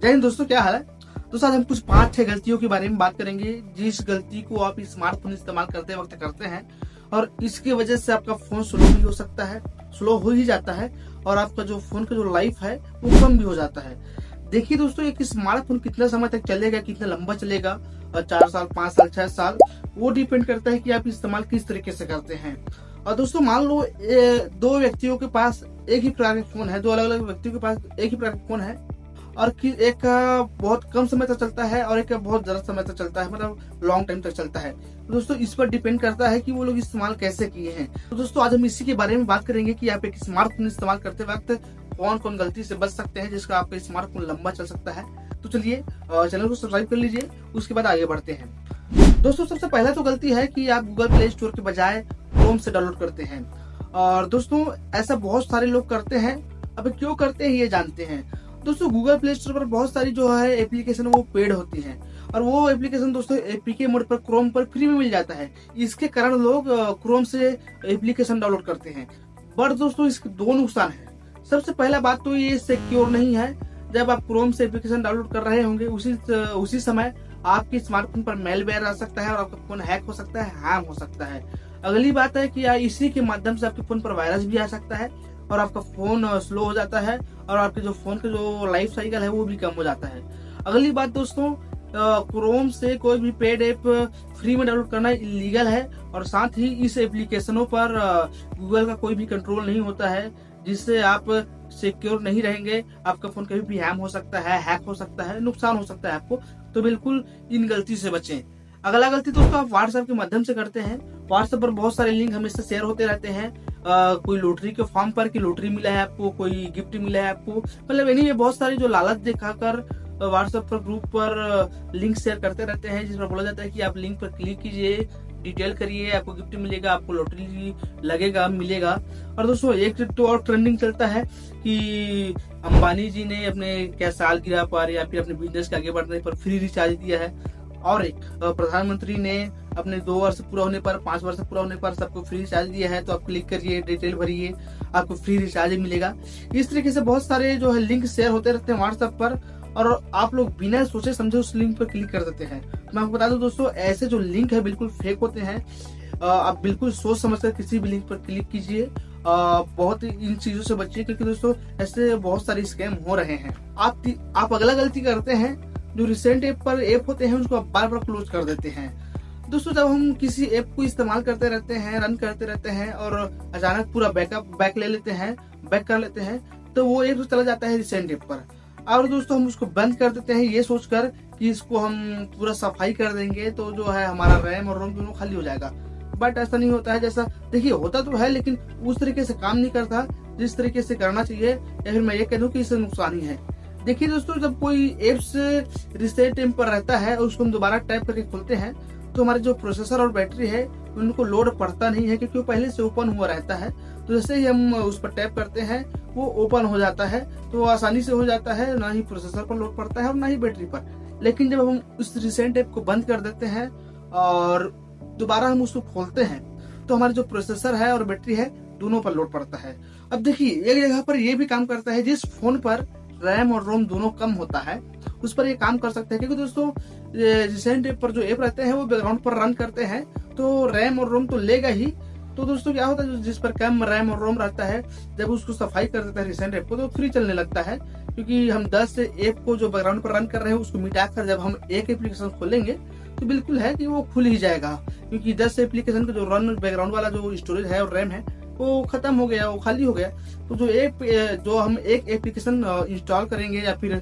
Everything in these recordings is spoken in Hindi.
जय हिंद दोस्तों, क्या हाल है दोस्तों। आज हम कुछ 5-6 गलतियों के बारे में बात करेंगे जिस गलती को आप स्मार्टफोन इस्तेमाल करते वक्त करते हैं और इसकी वजह से आपका फोन स्लो भी हो सकता है, स्लो हो ही जाता है और आपका जो फोन का जो लाइफ है वो कम भी हो जाता है। देखिए दोस्तों, एक स्मार्टफोन कितना समय तक चलेगा, कितना लंबा चलेगा, 4 साल, 5 साल, 6 साल, वो डिपेंड करता है कि आप इस्तेमाल किस तरीके से करते हैं। और दोस्तों मान लो दो व्यक्तियों के पास एक ही प्रकार का फोन है, दो अलग अलग व्यक्तियों के पास एक ही प्रकार का फोन है और एक का बहुत कम समय तक चलता है और एक का बहुत ज्यादा समय तक चलता है, मतलब लॉन्ग टाइम तक चलता है। तो दोस्तों इस पर डिपेंड करता है कि वो लोग इस्तेमाल कैसे किए हैं। तो दोस्तों आज हम इसी के बारे में बात करेंगे कि आप एक स्मार्टफोन इस्तेमाल करते वक्त कौन कौन गलती से बच सकते हैं जिसका आपका स्मार्टफोन लंबा चल सकता है। तो चलिए चैनल को सब्सक्राइब कर लीजिए, उसके बाद आगे बढ़ते हैं। दोस्तों सबसे पहला तो गलती है कि आप गूगल प्ले स्टोर के बजाय क्रोम से डाउनलोड करते हैं। और दोस्तों ऐसा बहुत सारे लोग करते हैं। अब क्यों करते हैं ये जानते हैं। दोस्तों गूगल प्ले स्टोर पर बहुत सारी जो है एप्लीकेशन वो पेड होती हैं और वो एप्लीकेशन दोस्तों एपीके मोड पर क्रोम पर फ्री में मिल जाता है। इसके कारण लोग क्रोम से एप्लीकेशन डाउनलोड करते हैं। बट दोस्तों इसके दो नुकसान है। सबसे पहला बात तो ये सिक्योर नहीं है। जब आप क्रोम से एप्लीकेशन डाउनलोड कर रहे होंगे उसी समय आपके स्मार्टफोन पर मेलवेयर आ सकता है और आपका फोन हैक हो सकता है, हैम हो सकता है। अगली बात है कि इसी के माध्यम से आपके फोन पर वायरस भी आ सकता है और आपका फोन स्लो हो जाता है और आपके जो फोन का जो लाइफ साइकिल है वो भी कम हो जाता है। अगली बात दोस्तों, क्रोम से कोई भी पेड ऐप फ्री में डाउनलोड करना इलीगल है और साथ ही इस एप्लीकेशनों पर गूगल का कोई भी कंट्रोल नहीं होता है, जिससे आप सिक्योर नहीं रहेंगे। आपका फोन कभी भी हैम हो सकता है, हैक हो सकता है, नुकसान हो सकता है आपको। तो बिल्कुल इन गलती से बचें। अगला गलती दोस्तों आप व्हाट्सएप के माध्यम से करते हैं। व्हाट्सएप पर बहुत सारे लिंक हमेशा शेयर होते रहते हैं। कोई लॉटरी के फॉर्म पर कि लॉटरी मिला है आपको, कोई गिफ्ट मिला है आपको, मतलब यानी ये बहुत सारी जो लालच दिखाकर व्हाट्सएप पर ग्रुप पर लिंक शेयर करते रहते हैं, जिस पर बोला जाता है कि आप लिंक पर क्लिक कीजिए, डिटेल करिए, आपको गिफ्ट मिलेगा, आपको लॉटरी लगेगा, मिलेगा। और दोस्तों एक तो और ट्रेंडिंग चलता है कि अंबानी जी ने अपने क्या सालगिरह पर या फिर अपने बिजनेस के आगे बढ़ने पर फ्री रिचार्ज दिया है और एक प्रधानमंत्री ने अपने 2 वर्ष पूरा होने पर, 5 वर्ष पूरा होने पर सबको फ्री रिचार्ज दिया है। तो आप क्लिक करिए, डिटेल भरिए, आपको फ्री रिचार्ज मिलेगा। इस तरीके से बहुत सारे जो है लिंक शेयर होते रहते हैं व्हाट्सएप पर और आप लोग बिना सोचे समझे उस लिंक पर क्लिक कर देते हैं। मैं आपको बता दूं दोस्तों, ऐसे जो लिंक है बिल्कुल फेक होते हैं। आप बिल्कुल सोच समझ कर किसी भी लिंक पर क्लिक कीजिए। बहुत इन चीजों से बचिए क्योंकि दोस्तों ऐसे बहुत सारे स्कैम हो रहे हैं। आप अगला गलती करते हैं, जो रिसेंट ऐप होते हैं उसको आप बार बार क्लोज कर देते हैं। दोस्तों जब हम किसी ऐप को इस्तेमाल करते रहते हैं, रन करते रहते हैं और अचानक पूरा बैक ले लेते हैं, बैक कर लेते हैं, तो वो ऐप चला जाता है रिसेंट ऐप पर। और दोस्तों हम उसको बंद कर देते हैं ये सोचकर कि इसको हम पूरा सफाई कर देंगे तो जो है हमारा रैम और रोम दोनों खाली हो जाएगा। बट ऐसा नहीं होता है। जैसा देखिए होता तो है लेकिन उस तरीके से काम नहीं करता जिस तरीके से करना चाहिए, या फिर मैं ये कह दूं कि इससे नुकसान ही है। देखिए दोस्तों, जब कोई एप्स रिसेट टाइम पर रहता है और उसको हम दोबारा टैप करके खोलते हैं तो हमारे जो प्रोसेसर और बैटरी है उनको लोड पड़ता नहीं है क्योंकि वो पहले से ओपन हुआ रहता है। तो जैसे ही हम उस पर टैप करते हैं वो ओपन हो जाता है, तो आसानी से हो जाता है, ना ही प्रोसेसर पर लोड पड़ता है और ना ही बैटरी पर। लेकिन जब हम उस रिसेंट ऐप को बंद कर देते हैं और दोबारा हम उसको खोलते हैं तो हमारे जो प्रोसेसर है और बैटरी है दोनों पर लोड पड़ता है। अब देखिए एक जगह पर यह भी काम करता है, जिस फोन पर रैम और रोम दोनों कम होता है उस पर ये काम कर सकते हैं, क्योंकि दोस्तों रिसेंट ऐप पर जो ऐप रहते हैं वो बैकग्राउंड पर रन करते हैं तो रैम और रोम तो लेगा ही। तो दोस्तों क्या होता है, जिस पर कम रैम और रोम रहता है जब उसको सफाई कर देता है रिसेंट ऐप को तो फ्री चलने लगता है, क्योंकि हम 10 ऐप को जो बैकग्राउंड पर रन कर रहे हैं उसको मिटाकर जब हम एक एप्लीकेशन खोलेंगे तो बिल्कुल है कि वो खुल ही जाएगा, क्योंकि 10 एप्लीकेशन का जो रन बैकग्राउंड वाला जो स्टोरेज है और रैम है वो खत्म हो गया, वो खाली हो गया। तो जो हम एक एप्लीकेशन इंस्टॉल करेंगे या फिर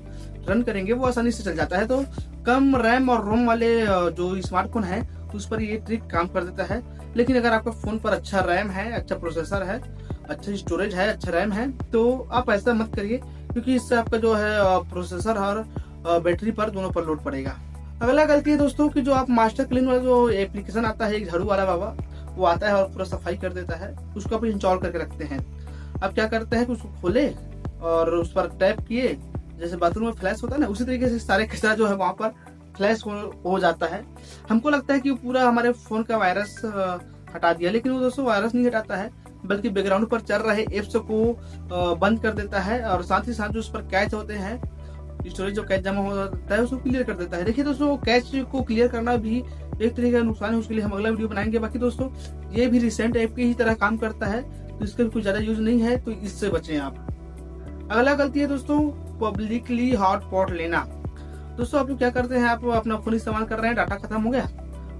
रन करेंगे वो आसानी से चल जाता है। तो कम रैम और रोम वाले जो स्मार्टफोन है उस पर ये ट्रिक काम कर देता है। लेकिन अगर आपका फोन पर अच्छा रैम है, अच्छा प्रोसेसर है, अच्छा स्टोरेज है, अच्छा रैम है तो आप ऐसा मत करिए, क्योंकि इससे आपका जो है प्रोसेसर और बैटरी पर दोनों पर लोड पड़ेगा। अगला गलती है दोस्तों कि जो आप मास्टर क्लीन वाला जो एप्लीकेशन आता है, एक झाड़ू वाला बाबा वो आता है और पूरा सफाई कर देता है, उसको आप इंस्टॉल करके रखते हैं। अब क्या करते हैं कि उसको खोले और उस पर टैप किए, जैसे बाथरूम में फ्लैश होता है ना, उसी तरीके से सारे कचरा जो है वहां पर फ्लैश हो जाता है। हमको लगता है कि पूरा हमारे फोन का वायरस हटा दिया, लेकिन वो दोस्तों वायरस नहीं हटाता है, बल्कि बैकग्राउंड पर चल रहे एप्स को बंद कर देता है और साथ ही साथ जो उस पर कैच होते हैं स्टोरेज जो कैश जमा हो जाता है उसको क्लियर कर देता है। देखिए दोस्तों, कैश को क्लियर करना भी एक तरीके का नुकसान है, उसके लिए हम अगला वीडियो बनाएंगे। बाकी दोस्तों ये भी रिसेंट ऐप की ही तरह काम करता है, तो इसका भी कुछ ज्यादा यूज नहीं है, तो इससे बचें आप। अगला गलती है दोस्तों, पब्लिकली हॉटस्पॉट लेना। दोस्तों आप लोग क्या करते हैं, आप अपना फोन इस्तेमाल कर रहे हैं, डाटा खत्म हो गया,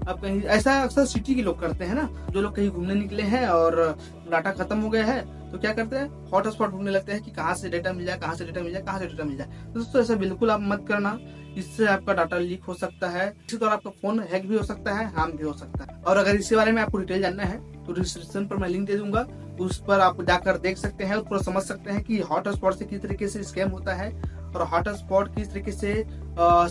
आप कहीं, ऐसा अक्सर सिटी के लोग करते हैं ना, जो लोग कहीं घूमने निकले हैं और डाटा खत्म हो गया है, तो क्या करते हैं, हॉटस्पॉट ढूंढने लगते हैं कि कहाँ से डेटा मिल जाए, कहाँ से डेटा मिल जाए, कहाँ से डेटा मिल जाए। तो दोस्तों ऐसा बिल्कुल आप मत करना, इससे आपका डाटा लीक हो सकता है, इसी तरह आपका फोन हैक भी हो सकता है, हार्म भी हो सकता है। और अगर इसके बारे में आपको डिटेल जानना है तो डिस्क्रिप्शन पर मैं लिंक दे दूंगा, उस पर आप जाकर देख सकते हैं और पूरा समझ सकते हैं कि हॉटस्पॉट से किस तरीके से स्कैम होता है और हॉटस्पॉट किस तरीके से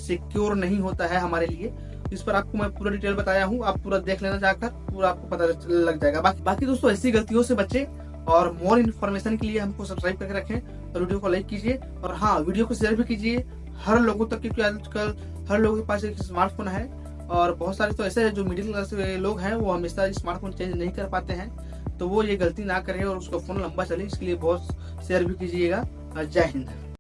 सिक्योर नहीं होता है हमारे लिए। इस पर आपको मैं पूरा डिटेल बताया हूँ, आप पूरा देख लेना जाकर, पूरा आपको पता लग जाएगा। बाकी दोस्तों ऐसी गलतियों से बचे और मोर इन्फॉर्मेशन के लिए हमको सब्सक्राइब करके रखें और वीडियो को लाइक कीजिए, और हाँ, वीडियो को शेयर भी कीजिए हर लोगों तक, क्योंकि आजकल हर लोगों के पास एक स्मार्टफोन है और बहुत सारे तो ऐसे हैं जो मिडिल क्लास के लोग हैं, वो हमेशा स्मार्टफोन चेंज नहीं कर पाते हैं, तो वो ये गलती ना करें और उसका फोन लंबा चले, इसके लिए बहुत शेयर भी कीजिएगा। जय हिंद।